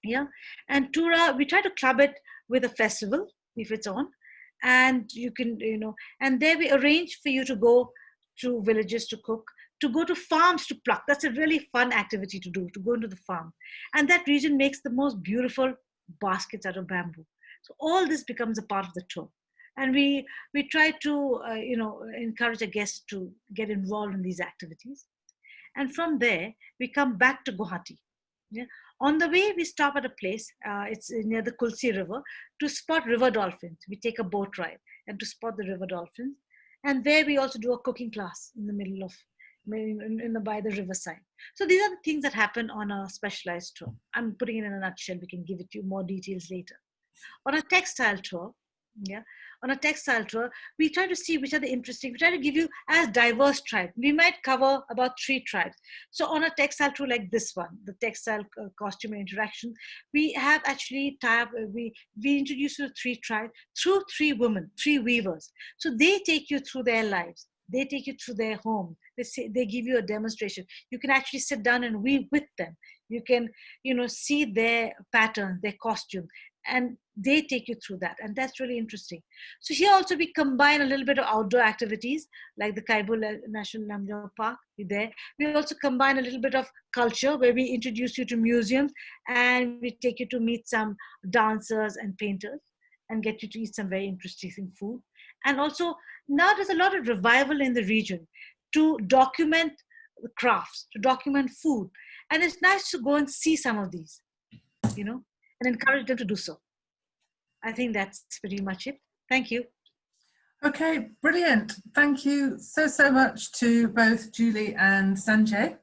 Yeah. And Tura, we try to club it with a festival, if it's on. And you can, you know, and there we arrange for you to go to villages to cook, to go to farms to pluck. That's a really fun activity to do, to go into the farm. And that region makes the most beautiful baskets out of bamboo. So all this becomes a part of the tour. And we try to, encourage our guests to get involved in these activities. And from there, we come back to Guwahati. Yeah. On the way, we stop at a place, it's near the Kulsi River, to spot river dolphins. We take a boat ride and to spot the river dolphins. And there we also do a cooking class in the middle of, by the riverside. So these are the things that happen on a specialized tour. I'm putting it in a nutshell. We can give it to you more details later. On a textile tour, we try to see which are the interesting. We try to give you as diverse tribes. We might cover about 3 tribes. So on a textile tour like this one, the textile costume and interaction, we have actually we introduce you to 3 tribes through 3 women, 3 weavers. So they take you through their lives. They take you through their home. They give you a demonstration. You can actually sit down and weave with them. You can, see their pattern, their costume, and they take you through that. And that's really interesting. So here also we combine a little bit of outdoor activities like the Kaibul National National Park there. We also combine a little bit of culture where we introduce you to museums and we take you to meet some dancers and painters and get you to eat some very interesting food. And also now there's a lot of revival in the region to document the crafts, to document food. And it's nice to go and see some of these, and encourage them to do so. I think that's pretty much it. Thank you. Okay, brilliant. Thank you so much to both Julie and Sanjay,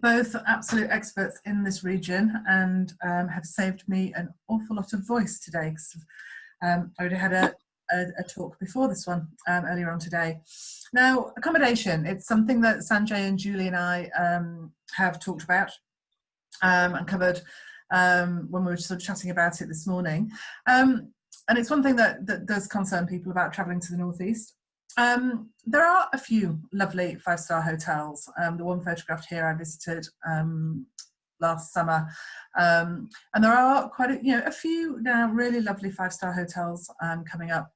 both absolute experts in this region and have saved me an awful lot of voice today because I already had a talk before this one earlier on today. Now, accommodation, it's something that Sanjay and Julie and I have talked about and covered when we were sort of chatting about it this morning. And it's one thing that does concern people about travelling to the northeast. There are a few lovely 5-star hotels. The one photographed here I visited last summer, and there are quite a few now really lovely 5-star hotels coming up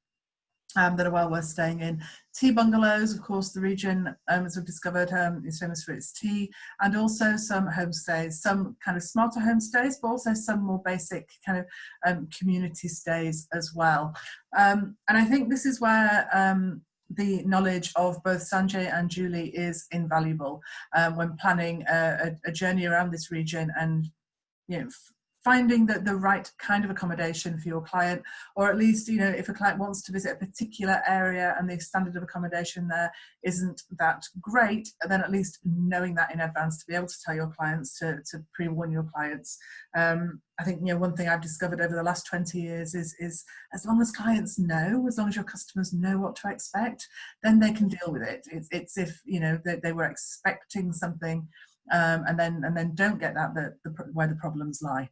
that are well worth staying in. Tea bungalows, of course, the region, as we've discovered, is famous for its tea, and also some homestays, some kind of smarter homestays, but also some more basic kind of community stays as well. And I think this is where the knowledge of both Sanjay and Julie is invaluable when planning a journey around this region, and finding the right kind of accommodation for your client, or at least, if a client wants to visit a particular area and the standard of accommodation there isn't that great, then at least knowing that in advance to be able to tell your clients, to pre-warn your clients. I think, one thing I've discovered over the last 20 years is as long as clients know, as long as your customers know what to expect, then they can deal with it. It's if, they were expecting something and then don't get that, where the problems lie.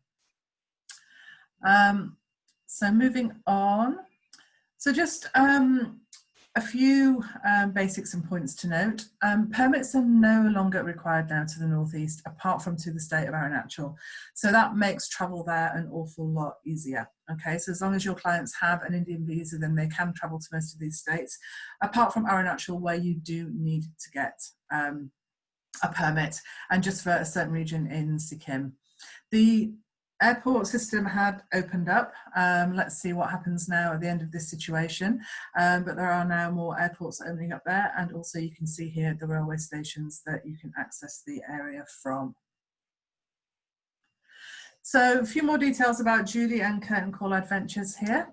So moving on, so just a few basics and points to note. Permits are no longer required now to the northeast, apart from to the state of Arunachal. So that makes travel there an awful lot easier. Okay, so as long as your clients have an Indian visa, then they can travel to most of these states, apart from Arunachal, where you do need to get a permit, and just for a certain region in Sikkim. The airport system had opened up. Let's see what happens now at the end of this situation. But there are now more airports opening up there, and also you can see here the railway stations that you can access the area from. So a few more details about Julie and Curtain Call Adventures here.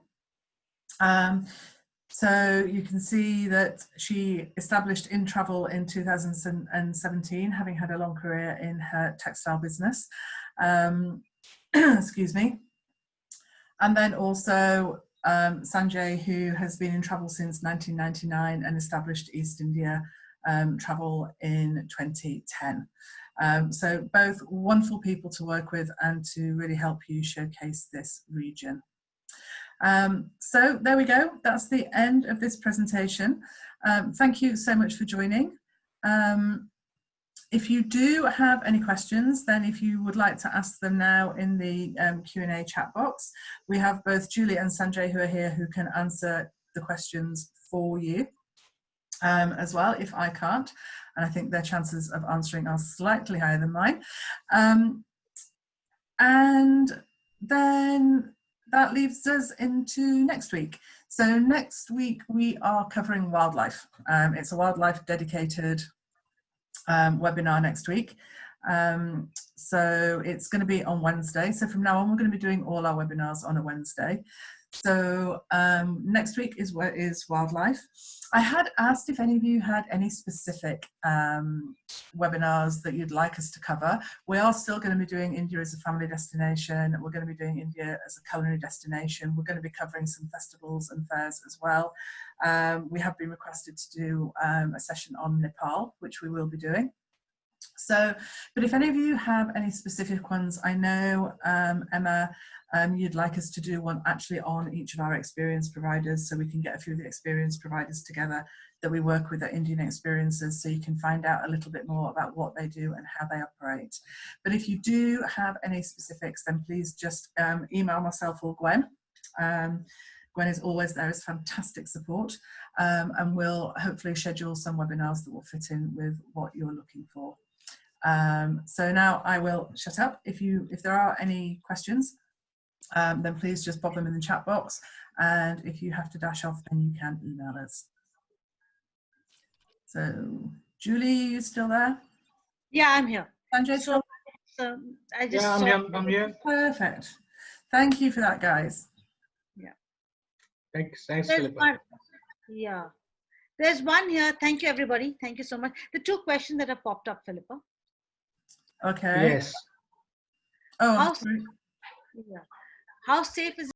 So you can see that she established In Travel in 2017, having had a long career in her textile business. Excuse me. And then also Sanjay, who has been in travel since 1999 and established East India Travel in 2010. So both wonderful people to work with and to really help you showcase this region. So there we go. That's the end of this presentation. Thank you so much for joining. If you do have any questions, then if you would like to ask them now in the Q&A chat box, we have both Julie and Sanjay who are here who can answer the questions for you as well, if I can't. And I think their chances of answering are slightly higher than mine. And then that leaves us into next week. So next week we are covering wildlife. It's a wildlife dedicated webinar next week. So it's going to be on Wednesday. So from now on, we're going to be doing all our webinars on a Wednesday. So next week is wildlife. I had asked if any of you had any specific webinars that you'd like us to cover. We are still going to be doing India as a family destination. We're going to be doing India as a culinary destination. We're going to be covering some festivals and fairs as well. We have been requested to do a session on Nepal, which we will be doing. So, but if any of you have any specific ones, I know Emma, you'd like us to do one actually on each of our experience providers, so we can get a few of the experience providers together that we work with at Indian Experiences, so you can find out a little bit more about what they do and how they operate. But if you do have any specifics, then please just email myself or Gwen. Gwen is always there as fantastic support, and we'll hopefully schedule some webinars that will fit in with what you're looking for. So now I will shut up. If there are any questions, then please just pop them in the chat box. And if you have to dash off, then you can email us. So Julie, you still there? Yeah, I'm here. Sanjay, So I just I'm here. Perfect. Thank you for that, guys. Yeah. Thanks, Philippa. Yeah. There's one here. Thank you, everybody. Thank you so much. The two questions that have popped up, Philippa. Okay. Yes. Oh, Yeah. How safe is